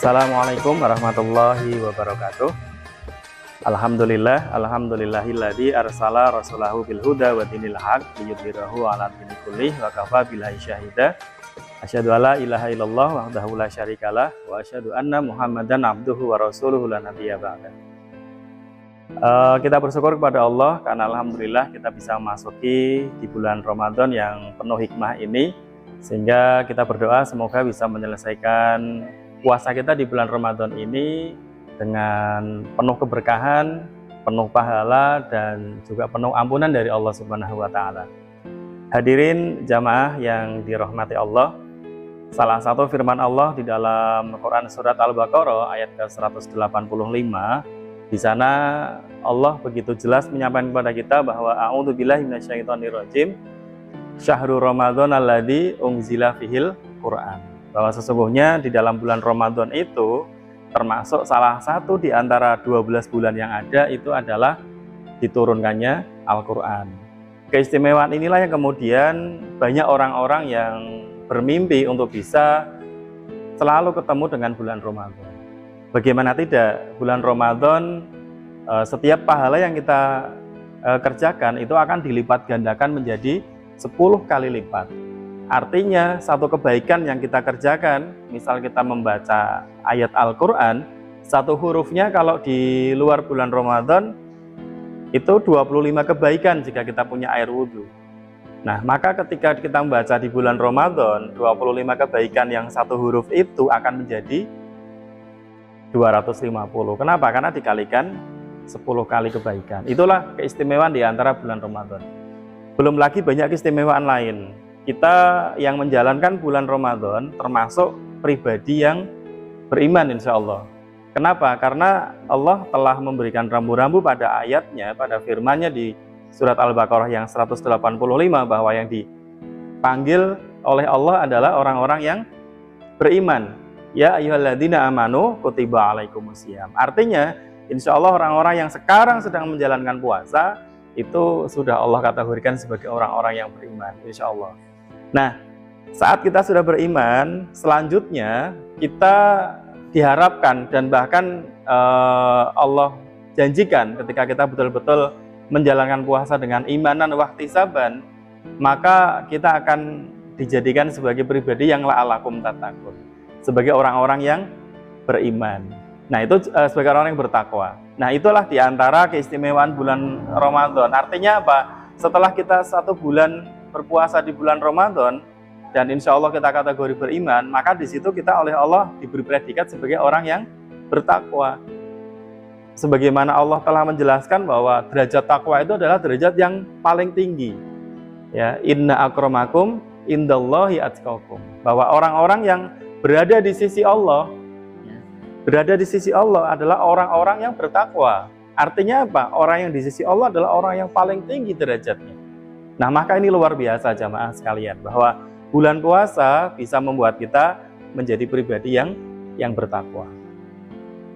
Assalamualaikum warahmatullahi wabarakatuh. Alhamdulillahilladzi arsala rasulahu bil huda wa dinil haq liyudhhirahu 'ala dini kullih wa kafa billahi syahida. Asyhadu alla ilaha illallah wahdahu la syarikalah wa asyhadu anna Muhammadan abduhu wa rasuluhu la nabiyya ba'da. Kita bersyukur kepada Allah karena alhamdulillah kita bisa memasuki di bulan Ramadan yang penuh hikmah ini, sehingga kita berdoa semoga bisa menyelesaikan puasa kita di bulan Ramadan ini dengan penuh keberkahan, penuh pahala, dan juga penuh ampunan dari Allah Subhanahu wa Ta'ala. Hadirin jamaah yang dirahmati Allah, salah satu firman Allah di dalam Quran surat Al-Baqarah ayat ke-185, di sana Allah begitu jelas menyampaikan kepada kita bahwa a'udzubillahi minasyaitonirrajim, syahrul Ramadan alladzi unzila fihil Quran. Bahwa sesungguhnya di dalam bulan Ramadan itu termasuk salah satu di antara 12 bulan yang ada itu adalah diturunkannya Al-Quran. Keistimewaan inilah yang kemudian banyak orang-orang yang bermimpi untuk bisa selalu ketemu dengan bulan Ramadan. Bagaimana tidak, bulan Ramadan setiap pahala yang kita kerjakan itu akan dilipat gandakan menjadi 10 kali lipat. Artinya satu kebaikan yang kita kerjakan, misal kita membaca ayat Al-Quran, satu hurufnya kalau di luar bulan Ramadan itu 25 kebaikan jika kita punya air wudhu. Nah, maka ketika kita membaca di bulan Ramadan, 25 kebaikan yang satu huruf itu akan menjadi 250. Kenapa? Karena dikalikan 10 kali kebaikan. Itulah keistimewaan di antara bulan Ramadan. Belum lagi banyak keistimewaan lain. Kita yang menjalankan bulan Ramadan termasuk pribadi yang beriman insya Allah. Kenapa? Karena Allah telah memberikan rambu-rambu pada ayatnya, pada firman-Nya di surat Al-Baqarah yang 185 bahwa yang dipanggil oleh Allah adalah orang-orang yang beriman. Ya ayyuhalladzina amanu kutiba alaikumusiyam. Artinya insya Allah orang-orang yang sekarang sedang menjalankan puasa itu sudah Allah kategorikan sebagai orang-orang yang beriman insya Allah. Nah, saat kita sudah beriman, selanjutnya kita diharapkan dan bahkan Allah janjikan ketika kita betul-betul menjalankan puasa dengan imanan wahtisaban, maka kita akan dijadikan sebagai pribadi yang la'alakum tattaqun, sebagai orang-orang yang beriman. Nah, itu sebagai orang yang bertakwa. Nah, itulah diantara keistimewaan bulan Ramadan. Artinya apa? Setelah kita 1 bulan berpuasa di bulan Ramadan dan insya Allah kita kategori beriman, maka di situ kita oleh Allah diberi predikat sebagai orang yang bertakwa. Sebagaimana Allah telah menjelaskan bahwa derajat takwa itu adalah derajat yang paling tinggi. Ya, inna akramakum indallahi atqakum. Bahwa orang-orang yang berada di sisi Allah, adalah orang-orang yang bertakwa. Artinya apa? Orang yang di sisi Allah adalah orang yang paling tinggi derajatnya. Nah, maka ini luar biasa jamaah sekalian, bahwa bulan puasa bisa membuat kita menjadi pribadi yang bertakwa.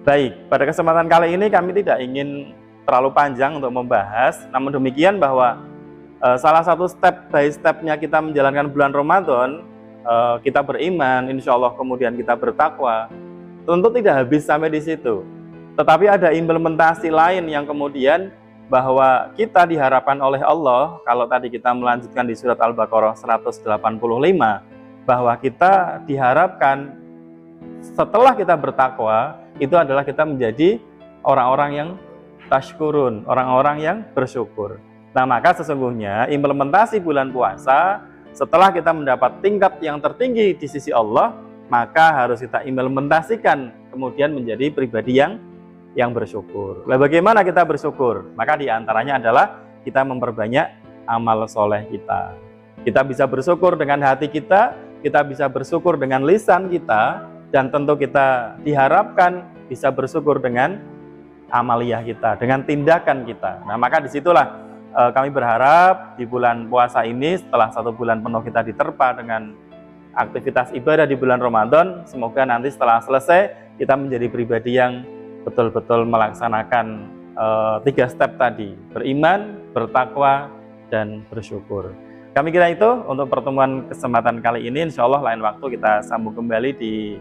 Baik, pada kesempatan kali ini kami tidak ingin terlalu panjang untuk membahas, namun demikian bahwa salah satu step by stepnya kita menjalankan bulan Ramadan, kita beriman, insya Allah kemudian kita bertakwa, tentu tidak habis sampai di situ. Tetapi ada implementasi lain yang kemudian bahwa kita diharapkan oleh Allah, kalau tadi kita melanjutkan di surat Al-Baqarah 185, bahwa kita diharapkan setelah kita bertakwa, itu adalah kita menjadi orang-orang yang tashkurun, orang-orang yang bersyukur. Nah, maka sesungguhnya implementasi bulan puasa, setelah kita mendapat tingkat yang tertinggi di sisi Allah, maka harus kita implementasikan kemudian menjadi pribadi yang bersyukur. Lalu bagaimana kita bersyukur? Maka diantaranya adalah kita memperbanyak amal soleh kita. Kita bisa bersyukur dengan hati kita bisa bersyukur dengan lisan kita, dan tentu kita diharapkan bisa bersyukur dengan amaliyah kita, dengan tindakan kita. Nah, maka disitulah kami berharap di bulan puasa ini, setelah 1 bulan penuh kita diterpa dengan aktivitas ibadah di bulan Ramadan, semoga nanti setelah selesai kita menjadi pribadi yang betul-betul melaksanakan 3 step tadi, beriman, bertakwa, dan bersyukur. Kami kira itu untuk pertemuan kesempatan kali ini. Insya Allah lain waktu kita sambung kembali di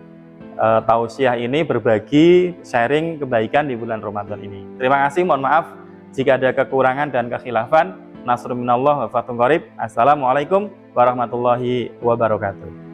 tausiah ini, berbagi, sharing kebaikan di bulan Ramadan ini. Terima kasih, mohon maaf jika ada kekurangan dan kekhilafan. Nasrun minallah wa fathun qarib. Assalamualaikum warahmatullahi wabarakatuh.